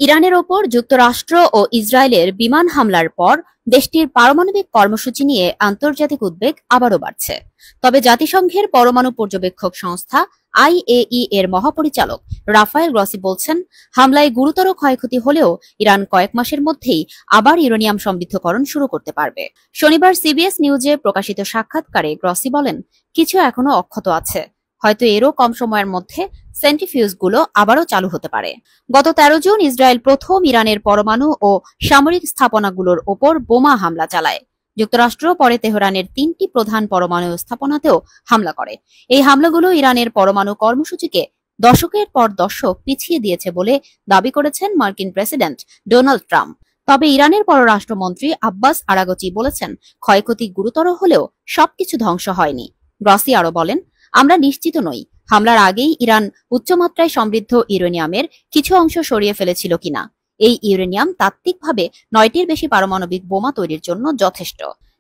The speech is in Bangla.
ইরানের ওপর যুক্তরাষ্ট্র ও ইসরায়েলের বিমান হামলার পর দেশটির পারমাণবিক কর্মসূচি নিয়ে আন্তর্জাতিক উদ্বেগ আবারও বাড়ছে। তবে জাতিসংঘের পরমাণু পর্যবেক্ষক সংস্থা আইএই এর মহাপরিচালক রাফায়েল গ্রসি বলছেন, হামলায় গুরুতর ক্ষয়ক্ষতি হলেও ইরান কয়েক মাসের মধ্যেই আবার ইউরেনিয়াম সমৃদ্ধকরণ শুরু করতে পারবে। শনিবার সিবিএস নিউজে প্রকাশিত সাক্ষাৎকারে গ্রসি বলেন, কিছু এখনো অক্ষত আছে, হয়তো এরও কম সময়ের মধ্যে সেন্ট্রিফিউজগুলো আবারও চালু হতে পারে। গত ১৩ জুন ইসরায়েল প্রথম ইরানের পরমাণু ও সামরিক স্থাপনাগুলোর ওপর বোমা হামলা চালায়। যুক্তরাষ্ট্র পরে তেহরানের ৩টি প্রধান পরমাণু স্থাপনাতেও হামলা করে। এই হামলাগুলো ইরানের পরমাণু কর্মসূচিকে দশকের পর দশক পিছিয়ে দিয়েছে বলে দাবি করেছেন মার্কিন প্রেসিডেন্ট ডোনাল্ড ট্রাম্প। তবে ইরানের পররাষ্ট্রমন্ত্রী আব্বাস আরাগচি বলেছেন, ক্ষয়ক্ষতি গুরুতর হলেও সবকিছু ধ্বংস হয়নি। গ্রসি আরও বলেন, আমরা নিশ্চিত নই হামলার আগেই ইরান উচ্চমাত্রায় সমৃদ্ধ ইউরেনিয়ামের কিছু অংশ সরিয়ে ফেলেছিল কিনা। এই ইউরেনিয়াম তাত্ত্বিকভাবে ৯টির বেশি পারমাণবিক বোমা তৈরির জন্য যথেষ্ট।